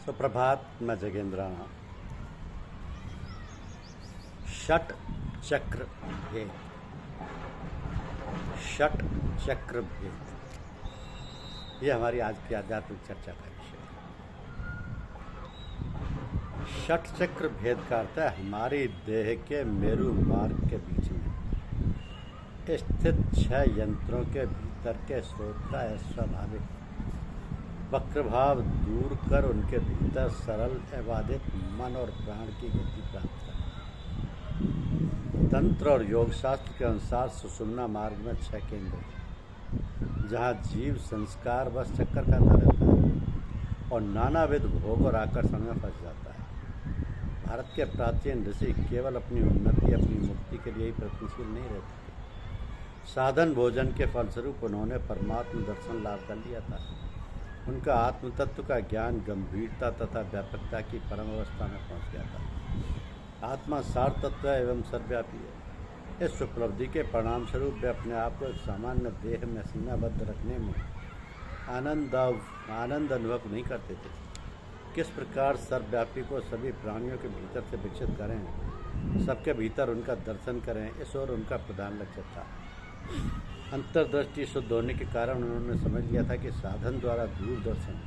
सुप्रभात। मैं जगेंद्राना। षट चक्र भेद। षट चक्र भेद, ये हमारी आज की आध्यात्मिक चर्चा का विषय है। षट चक्र भेद का अर्थ है हमारी देह के मेरु मार्ग के बीच में स्थित 6 यंत्रों के भीतर के स्रोत का स्वाभाविक वक्रभाव दूर कर उनके भीतर सरल एवादित मन और प्राण की गति प्राप्त करना। तंत्र और योग शास्त्र के अनुसार सुषुम्ना मार्ग में 6 केंद्र हैं, जहाँ जीव संस्कार बस चक्कर खाता रहता है और नानाविध भोग और आकर्षण में फंस जाता है। भारत के प्राचीन ऋषि केवल अपनी उन्नति, अपनी मुक्ति के लिए ही प्रयत्नशील नहीं रहते। साधन भोजन के फलस्वरूप उन्होंने परमात्म दर्शन लाभ कर लिया था। उनका आत्म तत्व का ज्ञान गंभीरता तथा व्यापकता की परम अवस्था में पहुंच गया था। आत्मा सार तत्व है एवं सर्वव्यापी है। इस उपलब्धि के परिणाम स्वरूप वे अपने आप को एक सामान्य देह में सीमाबद्ध रखने में आनंद अनुभव नहीं करते थे। किस प्रकार सर्वव्यापी को सभी प्राणियों के भीतर से विकसित करें, सबके भीतर उनका दर्शन करें, इस ओर उनका प्रधान लक्ष्य था। अंतर्दृष्टि शुद्ध होने के कारण उन्होंने समझ लिया था कि साधन द्वारा दूरदर्शन,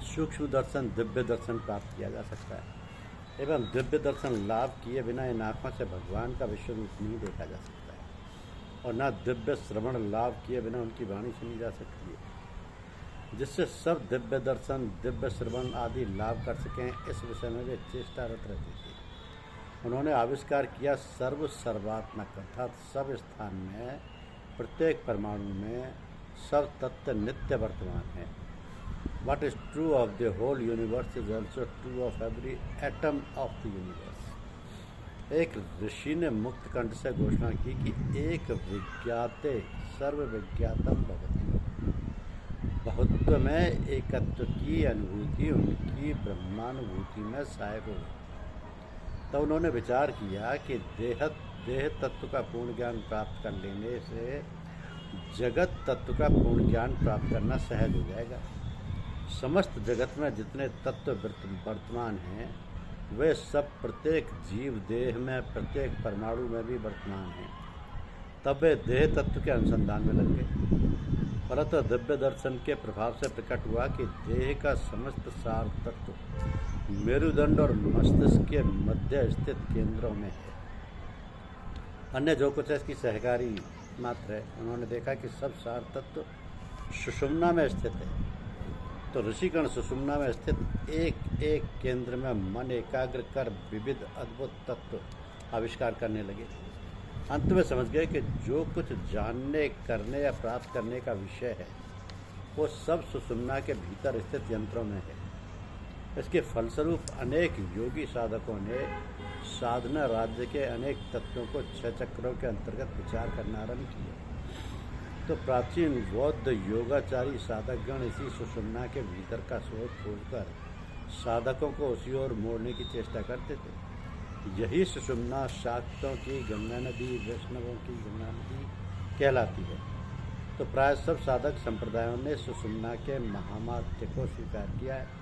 सूक्ष्म दर्शन, दिव्य दर्शन प्राप्त किया जा सकता है एवं दिव्य दर्शन लाभ किए बिना इन आँखों से भगवान का विश्व रूप नहीं देखा जा सकता है और न दिव्य श्रवण लाभ किए बिना उनकी वाणी सुनी जा सकती है। जिससे सब दिव्य दर्शन, दिव्य श्रवण आदि लाभ कर सकें, इस विषय में वे चेष्टारत रहते थे। उन्होंने आविष्कार किया सर्व सर्वात्मक, अर्थात सब स्थान में, प्रत्येक परमाणु में सब तत्व नित्य वर्तमान है। What is true of the whole universe is also true of every atom of the universe। एक ऋषि ने मुक्त कंठ से घोषणा की कि एक विज्ञाते सर्व विज्ञातम भवति। बहुत्व में एकत्व की अनुभूति उनकी ब्रह्मानुभूति में सहायक हो गई। तब उन्होंने विचार किया कि देह तत्व का पूर्ण ज्ञान प्राप्त कर लेने से जगत तत्व का पूर्ण ज्ञान प्राप्त करना सहज हो जाएगा। समस्त जगत में जितने तत्व वर्तमान हैं, वे सब प्रत्येक जीव देह में, प्रत्येक परमाणु में भी वर्तमान हैं। तब वे देह तत्व के अनुसंधान में लग गए। परंतु दिव्य दर्शन के प्रभाव से प्रकट हुआ कि देह का समस्त सार तत्व मेरुदंड और मस्तिष्क के मध्य स्थित केंद्रों में है। अन्य जो कुछ है इसकी सहकारी मात्र है। उन्होंने देखा कि सब सार तत्व सुषुम्ना में स्थित है। तो ऋषिगण सुषुम्ना में स्थित एक एक केंद्र में मन एकाग्र कर विविध अद्भुत तत्व आविष्कार करने लगे। अंत में समझ गए कि जो कुछ जानने, करने या प्राप्त करने का विषय है, वो सब सुषुम्ना के भीतर स्थित यंत्रों में है। इसके फलस्वरूप अनेक योगी साधकों ने साधना राज्य के अनेक तत्वों को 6 चक्रों के अंतर्गत विचार करना आरंभ किया। तो प्राचीन बौद्ध योगाचारी साधकगण इसी सुषुम्ना के भीतर का स्रोत खोजकर साधकों को उसी ओर मोड़ने की चेष्टा करते थे। यही सुषुम्ना शाक्तों की गंगा नदी, वैष्णवों की गंगा नदी कहलाती है। तो प्राय सब साधक संप्रदायों ने सुषुम्ना के महात्म्य को स्वीकार किया है।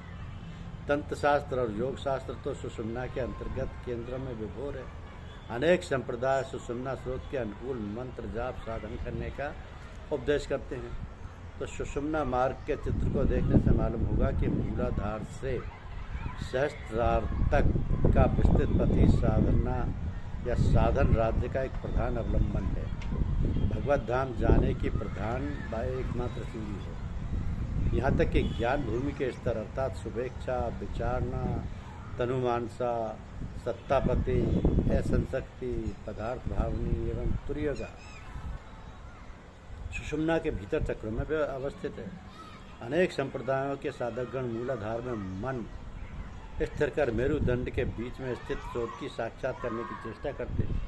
तंत्र शास्त्र और योग शास्त्र तो सुषुम्ना के अंतर्गत केंद्रों में विभोर है। अनेक संप्रदाय सुषुम्ना स्रोत के अनुकूल मंत्र जाप साधन करने का उपदेश करते हैं। तो सुषुम्ना मार्ग के चित्र को देखने से मालूम होगा कि मूलाधार से सहस्त्रार तक का विस्तृत पथि साधना या साधन राज्य का एक प्रधान अवलंबन है। भगवत धाम जाने की प्रधान एकमात्र सीढ़ी है। यहाँ तक कि ज्ञान भूमि के स्तर अर्थात शुभेच्छा, विचारणा, तनुमानसा, सत्तापति, असंशक्ति, पदार्थ भावनी एवं तुर्यगा सुषुम्ना के भीतर चक्रों में अवस्थित है। अनेक संप्रदायों के साधकगण मूलाधार में मन स्थिर कर मेरुदंड के बीच में स्थित स्रोत की साक्षात करने की चेष्टा करते हैं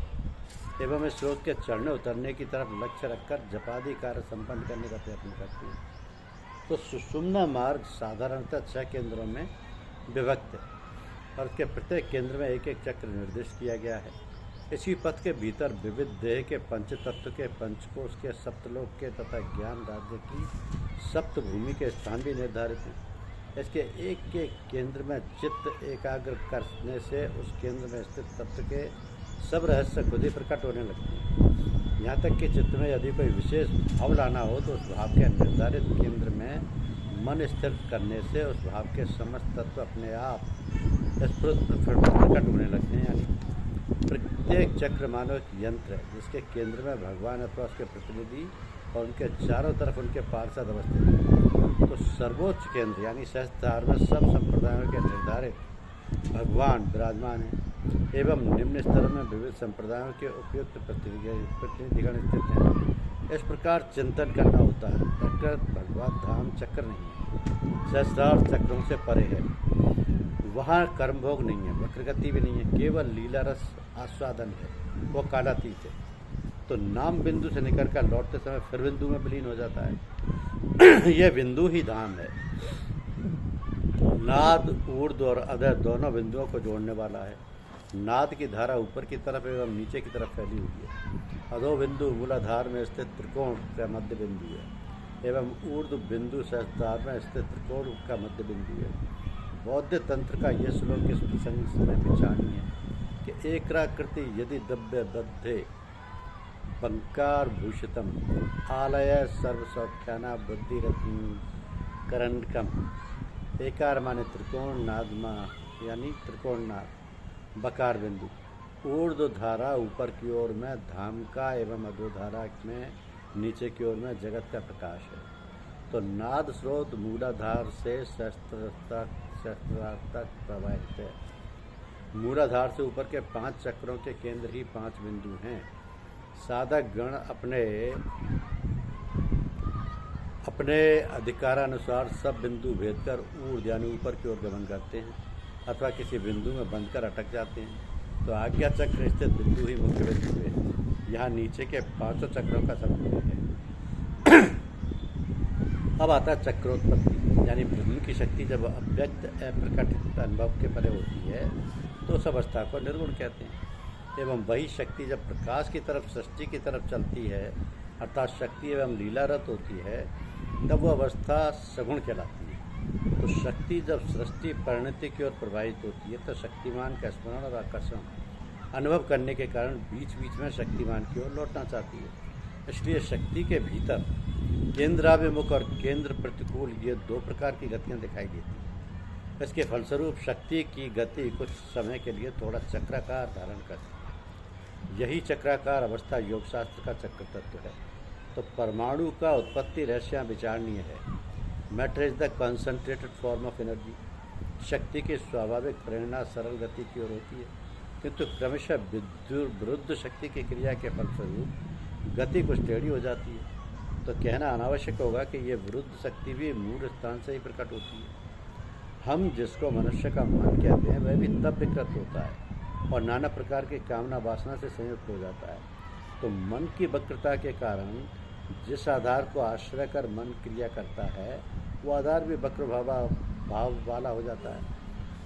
एवं इस स्रोत के चढ़ने उतरने की तरफ लक्ष्य रखकर जपादि कार्य संपन्न करने का प्रयत्न करते हैं। तो सुषुम्ना मार्ग साधारणतः 6 केंद्रों में विभक्त है और उसके प्रत्येक केंद्र में एक एक चक्र निर्दिष्ट किया गया है। इसी पथ के भीतर विविध देह के पंच तत्व के, पंचकोश के, सप्तलोक के तथा ज्ञान राज्य की सप्तभूमि के स्थान भी निर्धारित हैं। इसके एक एक केंद्र में चित्त एकाग्र करने से उस केंद्र में स्थित तत्व के सब रहस्य खुद ही प्रकट होने लगते हैं। यहाँ तक कि चित्त में यदि कोई विशेष भाव लाना हो तो उस भाव के निर्धारित केंद्र में मन स्थिर करने से उस भाव के समस्त तत्व अपने आप प्रकट होने लगते हैं। यानी प्रत्येक चक्र मानो एक यंत्र है जिसके केंद्र में भगवान अथवा उसके प्रतिनिधि और उनके चारों तरफ उनके पार्षद अवस्थित हैं। तो सर्वोच्च केंद्र यानी सहस्त्रार में सब संप्रदायों के निर्धारित भगवान विराजमान हैं एवं निम्न स्तर में विविध संप्रदायों के उपयुक्त प्रतिनिधिगण स्थित हैं। इस प्रकार चिंतन करना होता है। प्रकृत भगवत धाम चक्र नहीं है, सहस्त्रार चक्रों से परे है। वहाँ कर्मभोग नहीं है, वक्रगति भी नहीं है, केवल लीला रस आस्वादन है, वो कालातीत है। तो नाम बिंदु से निकल कर लौटते समय फिर बिंदु में विलीन हो जाता है। यह बिंदु ही धाम है। नाद ऊर्ध्व और अधः दोनों बिंदुओं को जोड़ने वाला है। नाद की धारा ऊपर की तरफ एवं नीचे की तरफ फैली हुई है। अधो बिंदु मूलाधार में स्थित त्रिकोण का मध्य बिंदु है एवं ऊर्ध्व बिंदु सहस्त्रार में स्थित त्रिकोण का मध्य बिंदु है। बौद्ध तंत्र का यह श्लोक इस प्रसंग में विचारणीय है कि एकाकृति यदि दव्य बद्धे पंकार भूषितम आलय सर्वसौख्याना बुद्धिरत्न करंडकम। एकार माने त्रिकोण, नादमा यानी त्रिकोण नाद, बकार बिंदु, ऊर्ध्व धारा ऊपर की ओर में धाम का एवं अधोधारा में नीचे की ओर में जगत का प्रकाश है। तो नाद स्रोत मूलाधार से सहस्त्रार तक प्रवाहित है। मूलाधार से ऊपर के 5 चक्रों के केंद्र ही 5 बिंदु हैं। साधक गण अपने अधिकारानुसार सब बिंदु भेद कर ऊर्ध्व यानी ऊपर की ओर गमन करते हैं अथवा किसी बिंदु में बंधकर अटक जाते हैं। तो आज्ञा चक्र स्थित बिंदु ही मुख्य बिंदु है। यहाँ नीचे के 5 चक्रों का समूह है। अब आता है चक्रोत्पत्ति यानी ब्रह्म की शक्ति जब अव्यक्त अप्रकटित अनुभव के परे होती है तो उस अवस्था को निर्गुण कहते हैं। एवं वही शक्ति जब प्रकाश की तरफ सृष्टि की तरफ चलती है अर्थात शक्ति एवं लीलारत होती है तब वह अवस्था सगुण कहलाती है। तो शक्ति जब सृष्टि परिणति की ओर प्रवाहित होती है तो शक्तिमान का स्मरण और आकर्षण अनुभव करने के कारण बीच बीच में शक्तिमान की ओर लौटना चाहती है। इसलिए शक्ति के भीतर केंद्राभिमुख और केंद्र प्रतिकूल ये 2 प्रकार की गतियाँ दिखाई देती हैं। इसके फलस्वरूप शक्ति की गति कुछ समय के लिए थोड़ा चक्राकार धारण करती है। यही चक्राकार अवस्था योगशास्त्र का चक्र तत्व है। तो परमाणु का उत्पत्ति रहस्य विचारणीय है। Matter is the concentrated form of energy. शक्ति की स्वाभाविक प्रेरणा सरल गति की ओर होती है किंतु क्रमशः विरुद्ध शक्ति की क्रिया के फलस्वरूप गति कुछ टेढ़ी हो जाती है। तो कहना अनावश्यक होगा कि ये विरुद्ध शक्ति भी मूल स्थान से ही प्रकट होती है। हम जिसको मनुष्य का मन कहते हैं वह भी तब विकृत होता है और नाना प्रकार की कामना वासना से संयुक्त हो जाता है। तो मन की वक्रता के कारण जिस आधार को आश्रय कर मन क्रिया करता है वो आधार भी वक्र भाव वाला हो जाता है।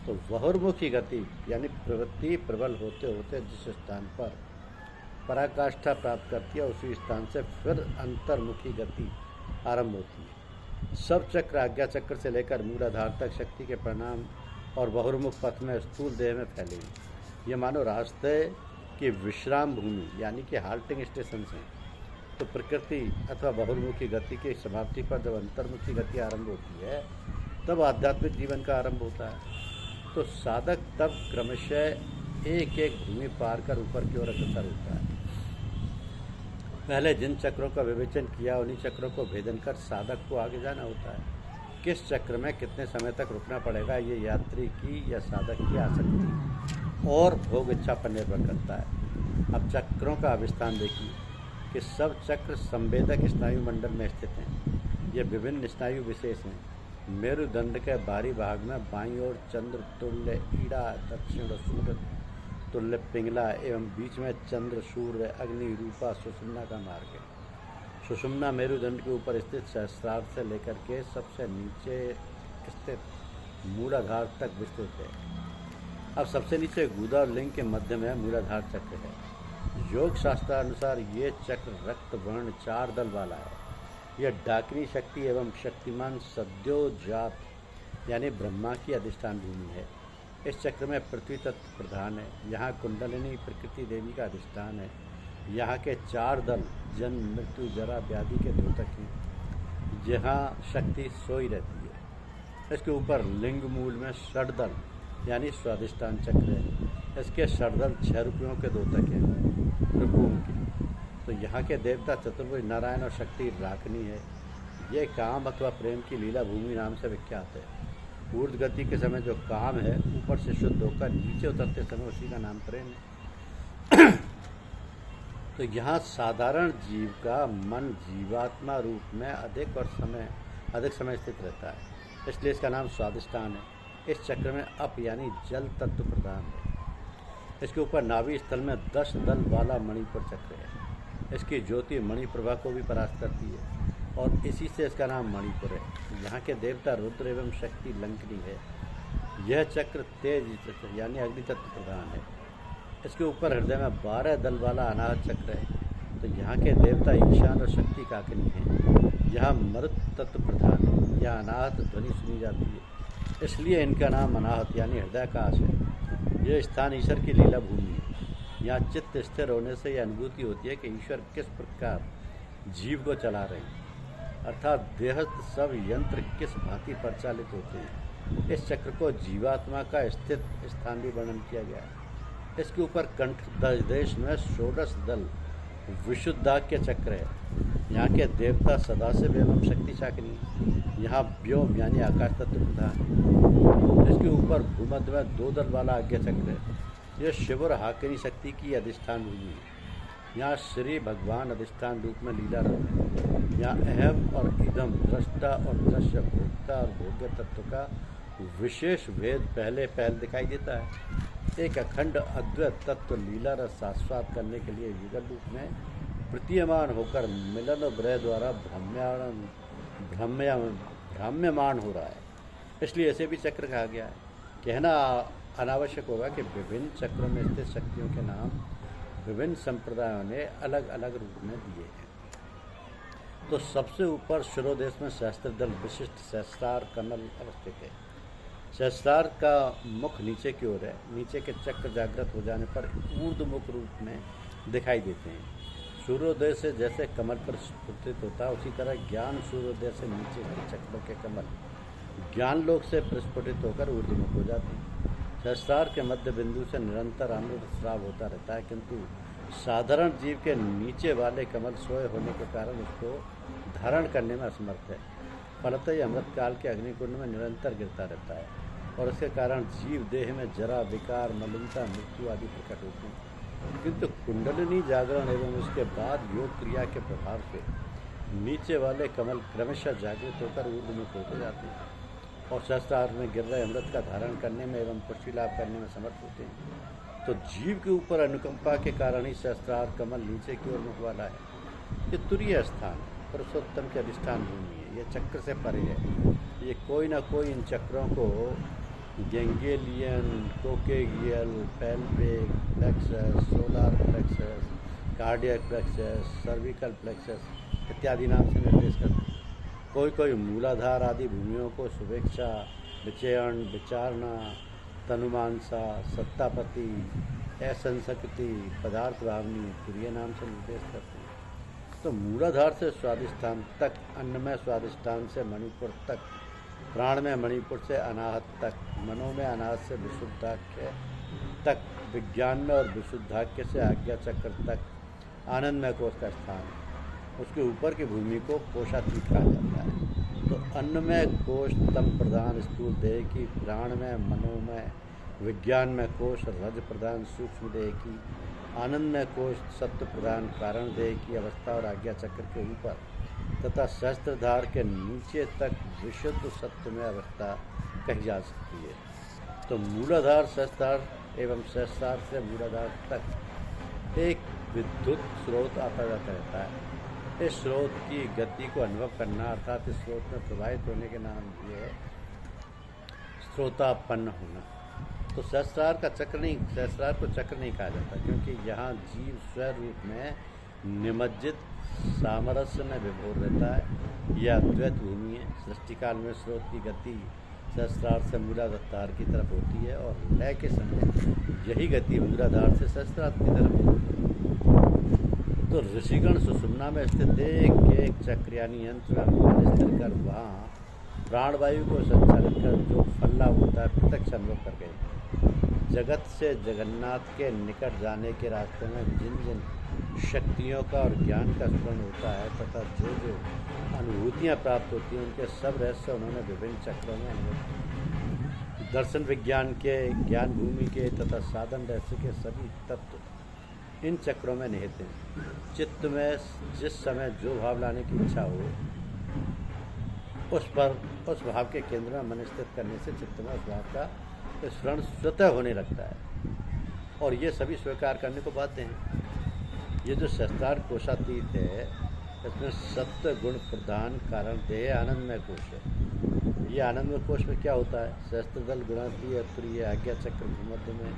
तो बहिर्मुखी गति यानी प्रवृत्ति प्रबल होते होते जिस स्थान पर पराकाष्ठा प्राप्त करती है उसी स्थान से फिर अंतर्मुखी गति आरंभ होती है। सब चक्र आज्ञा चक्र से लेकर मूलाधार तक शक्ति के परिणाम और बहिर्मुख पथ में स्थूल देह में फैले हैं। ये मानो रास्ते की विश्राम भूमि यानी कि हाल्टिंग स्टेशन हैं। तो प्रकृति अथवा बहिर्मुखी गति की समाप्ति पर जब अंतर्मुखी गति आरंभ होती है तब आध्यात्मिक जीवन का आरंभ होता है। तो साधक तब क्रमशः एक एक भूमि पार कर ऊपर की ओर अग्रसर होता है। पहले जिन चक्रों का विवेचन किया उन्हीं चक्रों को भेदन कर साधक को आगे जाना होता है। किस चक्र में कितने समय तक रुकना पड़ेगा ये यात्री की या साधक की आसक्ति और भोग इच्छा पर निर्भर करता है। अब चक्रों का अभिस्थान देखिए कि सब चक्र संवेदक स्नायु मंडल में स्थित हैं। ये विभिन्न स्नायु विशेष हैं। मेरुदंड के बाहरी भाग में बाईं ओर चंद्र तुल्य ईड़ा, दक्षिण सूर्य तुल्य पिंगला एवं बीच में चंद्र सूर्य अग्नि रूपा सुषुम्ना का मार्ग है। सुषुम्ना मेरुदंड के ऊपर स्थित सहस्त्रार से लेकर के सबसे नीचे स्थित मूलाधार तक विस्तृत है। अब सबसे नीचे गुदा और लिंग के मध्य में मूलाधार चक्र है। योग शास्त्रानुसार ये चक्र रक्त वर्ण 4 दल वाला है। यह डाकिनी शक्ति एवं शक्तिमान सद्योजात यानी ब्रह्मा की अधिष्ठान भूमि है। इस चक्र में पृथ्वी तत्व प्रधान है। यहाँ कुंडलिनी प्रकृति देवी का अधिष्ठान है। यहाँ के 4 दल जन्म मृत्यु जरा व्याधि के द्योतक हैं। यहाँ शक्ति सोई रहती है। इसके ऊपर लिंग मूल में षडदल यानी स्वादिष्टान चक्र है। इसके षडदल 6 रुपयों के द्योतक हैं रुपुओं की। तो यहाँ के देवता चतुर्भुज नारायण और शक्ति राकनी है। ये काम अथवा प्रेम की लीला भूमि नाम से विख्यात है। ऊर्ध्व गति के समय जो काम है ऊपर से शुद्ध होकर नीचे उतरते समय उसी का नाम प्रेम है। तो यहाँ साधारण जीव का मन जीवात्मा रूप में अधिक समय स्थित रहता है, इसलिए इसका नाम स्वादिष्टान है। इस चक्र में अप यानी जल तत्व प्रधान है। इसके ऊपर नाभि स्थल में 10 दल वाला मणिपुर चक्र है। इसकी ज्योति मणिप्रभा को भी परास्त करती है और इसी से इसका नाम मणिपुर है। यहाँ के देवता रुद्र एवं शक्ति लंकनी है। यह चक्र तेज यानी अग्नि तत्व प्रधान है। इसके ऊपर हृदय में 12 दल वाला अनाहत चक्र है। तो यहाँ के देवता ईशान और शक्ति काकनी हैं। यहाँ मरुत तत्व प्रधान है। यहाँ अनाहत ध्वनि सुनी जाती है, इसलिए इनका नाम अनाहत यानी हृदयाकाश है। यह स्थान ईश्वर की लीला भूमि है। यहाँ चित्त स्थिर होने से यह अनुभूति होती है कि ईश्वर किस प्रकार जीव को चला रहे हैं, अर्थात देहस्थ सब यंत्र किस भांति परिचालित होते हैं। इस चक्र को जीवात्मा का स्थित स्थान भी वर्णन किया गया है। इसके ऊपर कंठ देश में 16 दल विशुद्धाक्य चक्र है। यहाँ के देवता सदाशिव एवं शक्ति शाकिनी। यहाँ व्योम यानी आकाश तत्व प्रधान है। इसके ऊपर भूमध्य में 2 दल वाला आज्ञा चक्र है। यह शिव और हाकिनी शक्ति की अधिष्ठान भूमि है। यहाँ श्री भगवान अधिष्ठान रूप में लीला रहे हैं। यहाँ अहम और इदम दृष्टा और दृश्य भोक्ता और भोग्य तत्व का विशेष भेद पहले दिखाई देता है। एक अखंड अद्वैत तत्व लीला रस आस्वाद करने के लिए युगल रूप में प्रतीयमान होकर मिलन और ग्रह द्वारा भ्राम्यमान हो रहा है, इसलिए ऐसे भी चक्र कहा गया है। कहना अनावश्यक होगा कि विभिन्न चक्रों में स्थित शक्तियों के नाम विभिन्न संप्रदायों ने अलग अलग रूप में दिए हैं। तो सबसे ऊपर शिरोदेश में सहस्त्रदल विशिष्ट सहस्त्रार कमल अवस्थित है। सहस्त्रार का मुख नीचे की ओर है। नीचे के चक्र जागृत हो जाने पर ऊर्ध्वमुख रूप में दिखाई देते हैं। सूर्योदय से जैसे कमल पर स्फुटित होता है, उसी तरह ज्ञान सूर्योदय से नीचे के चक्रों के कमल ज्ञान लोक से प्रस्फुटित होकर ऊर्ध्वमुख हो जाते हैं। सहस्त्रार के मध्य बिंदु से निरंतर अमृत स्राव होता रहता है, किंतु साधारण जीव के नीचे वाले कमल सोए होने के कारण उसको धारण करने में असमर्थ है। फलतः यह अमृत काल के अग्निकुंड में निरंतर गिरता रहता है और इसके कारण जीव देह में जरा विकार मलिनता मृत्यु आदि प्रकट होती है। किंतु कुंडलिनी जागरण एवं उसके बाद योग क्रिया के प्रभाव से नीचे वाले कमल क्रमशः जागृत होकर ऊर्ध्वमुख होते जाते हैं और सहस्त्रार में गिर रहे अमृत का धारण करने में एवं पुष्टि लाभ करने में समर्थ होते हैं। तो जीव के ऊपर अनुकंपा के कारण ही सहस्त्रार कमल नीचे की ओर मुख वाला है। ये तुरीय स्थान पुरुषोत्तम के अधिष्ठान भूमि है। ये चक्र से परे है। ये कोई ना कोई इन चक्रों को ganglion, coccygeal, pelvic plexus, solar plexus, cardiac plexus, cervical plexus इत्यादि नाम से निर्देश करते हैं। कोई मूलाधार आदि भूमियों को शुभेच्छा, विचयन, विचारणा, तनुमानसा, सत्तापति, असंसक्ति, पदार्थ भावनी तुरीय नाम से निर्देश करते हैं। तो मूलाधार से स्वादिष्ठान तक, अन्न में स्वादिष्ठान से मणिपुर तक, प्राण में मणिपुर से अनाहत तक, मनो में अनाहत से विशुद्धाख्य तक, विज्ञान में और विशुद्धाख्य से आज्ञा चक्र तक आनंदमय कोश का स्थान है। उसके ऊपर की भूमि को कोशातीत कहा जाता है। तो अन्न में कोश तम प्रधान स्थूल देह की, प्राण में मनो में, विज्ञान में कोश रज प्रधान सूक्ष्म देह की, आनंद में कोश सत्य प्रधान कारण देह की अवस्था और आज्ञा चक्र के ऊपर तथा सहस्त्रधार के नीचे तक विशुद्ध सत्य में अवस्था कही जा सकती है। तो मूलाधार सहस्त्रार एवं सहस्त्रार से मूलाधार तक एक विद्युत स्रोत आता जाता रहता है। इस स्रोत की गति को अनुभव करना अर्थात इस स्रोत में प्रवाहित होने के नाम ये है स्रोतापन्न होना। तो सहस्त्रार को चक्र नहीं कहा जाता, क्योंकि यहाँ जीव स्वरूप में निमज्जित सामरस्य में विभोर रहता है। यह अद्वैत भूमि है। सृष्टि काल में स्रोत की गति सहस्त्रार से मूलाधार की तरफ होती है और लय के समय यही गति मूलाधार से सहस्त्रार की तरफ होती है। तो ऋषिगण सुषुम्ना में स्थित एक चक्र यानी यंत्र में मन स्थिर कर वहाँ प्राणवायु को संचालित कर जो फल लाभ होता है प्रत्यक्ष अनुभव कर गए। जगत से जगन्नाथ के निकट जाने के रास्ते में जिन जिन शक्तियों का और ज्ञान का स्मरण होता है तथा जो जो अनुभूतियाँ प्राप्त होती हैं उनके सब रहस्य उन्होंने विभिन्न चक्रों में अनुभव। दर्शन विज्ञान के, ज्ञान भूमि के तथा साधन रहस्य के सभी तत्व इन चक्रों में निहित हैं। चित्त में जिस समय जो भाव लाने की इच्छा हो उस भाव के केंद्र में मन स्थित करने से चित्त में उस भाव का स्मरण स्वतः होने लगता है और ये सभी स्वीकार करने को बाध्य हैं। ये जो सहस्त्रार कोशातीत है इसमें सत्य गुण प्रधान कारण देह आनंदमय कोश है। ये आनंदमय कोश में क्या होता है? सहस्त्रदल गुणातीय तुरीय आज्ञा चक्र भूमध्य में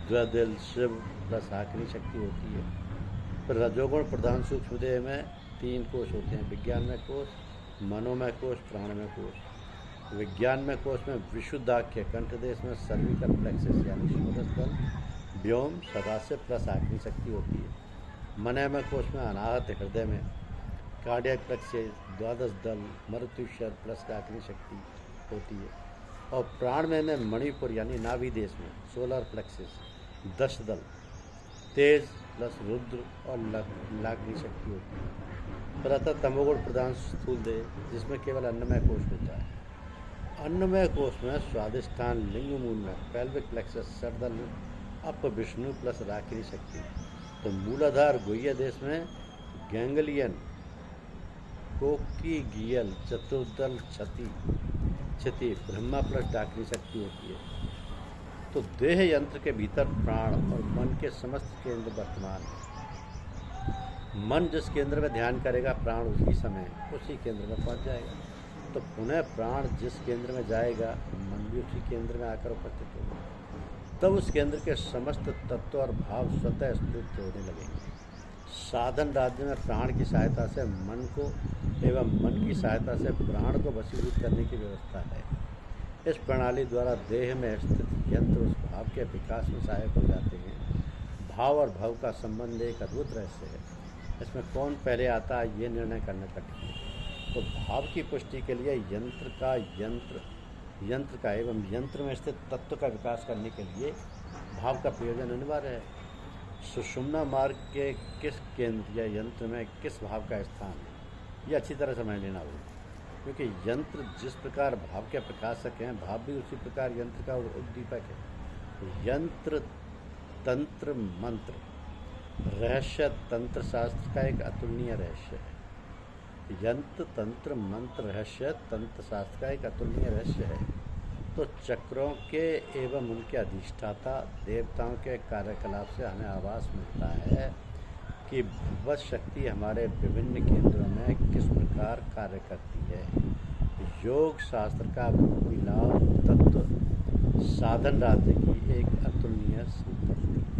द्वैदल शिव प्लस आखिरी शक्ति होती है। फिर रजोगुण प्रधान सूक्ष्म देह में 3 कोश होते हैं, विज्ञानमय कोश, मनोमय कोश, प्राणमय कोश। विज्ञानमय कोश में विशुद्धाख्य कंठ देश में सर्विकल प्लेक्सस यानी षोडशदल व्योम सदाशिव प्लस आखिरी शक्ति होती है। मनोमय कोश में अनाहत हृदय में कार्डियक प्लेक्सस द्वादश दल मरुत्युशर प्लस आखिरी शक्ति होती है। और प्राणमय में मणिपुर यानी नाभि देश में सोलर प्लेक्सस 10 दल तेज प्लस रुद्र और लाखनी शक्ति होती है। प्रतः तमोगुण प्रधान स्थूल देह जिसमें केवल अन्नमय कोश होता है। अन्नमय कोश में स्वादिष्ठान लिंग मूल में पेल्विक प्लेक्सस सरदल अप विष्णु प्लस राखिनी शक्ति। तो मूलाधार गुह्य देश में गैंगलियन कोकी गियल चतुर्दल क्षति ब्रह्मा प्लस डाकनी शक्ति होती है। तो देह यंत्र के भीतर प्राण और मन के समस्त केंद्र वर्तमान है। मन जिस केंद्र में ध्यान करेगा प्राण उसी समय उसी केंद्र में पहुंच जाएगा। तो पुनः प्राण जिस केंद्र में जाएगा मन भी उसी केंद्र में आकर उपस्थित होगा। तब उस केंद्र के समस्त तत्व और भाव स्वतः स्फूर्त होने लगेंगे। साधन राज्य में प्राण की सहायता से मन को एवं मन की सहायता से प्राण को वशीभूत करने की व्यवस्था है। इस प्रणाली द्वारा देह में स्थित यंत्र उस भाव के विकास में सहायक हो जाते हैं। भाव और भाव का संबंध एक अद्भुत रहस्य है। इसमें कौन पहले आता है ये निर्णय करना कठिन है। तो भाव की पुष्टि के लिए यंत्र का एवं यंत्र में स्थित तत्व का विकास करने के लिए भाव का प्रयोजन अनिवार्य है। सुषुम्ना मार्ग के किस केंद्र या यंत्र में किस भाव का स्थान है ये अच्छी तरह समझ लेना होगा। क्योंकि यंत्र जिस प्रकार भाव के प्रकाशक हैं भाव भी उसी प्रकार यंत्र का उद्दीपक है। यंत्र तंत्र मंत्र रहस्य तंत्र शास्त्र का एक अतुलनीय रहस्य है। यंत्र तंत्र मंत्र रहस्य तंत्र शास्त्र का एक अतुलनीय रहस्य है। तो चक्रों के एवं उनके अधिष्ठाता देवताओं के कार्यकलाप से हमें आभास मिलता है कि भगवत शक्ति हमारे विभिन्न केंद्रों में किस प्रकार कार्य करती है। योग शास्त्र का भूमि लाभ तत्व साधन राज्य की एक अतुलनीय संपत्ति।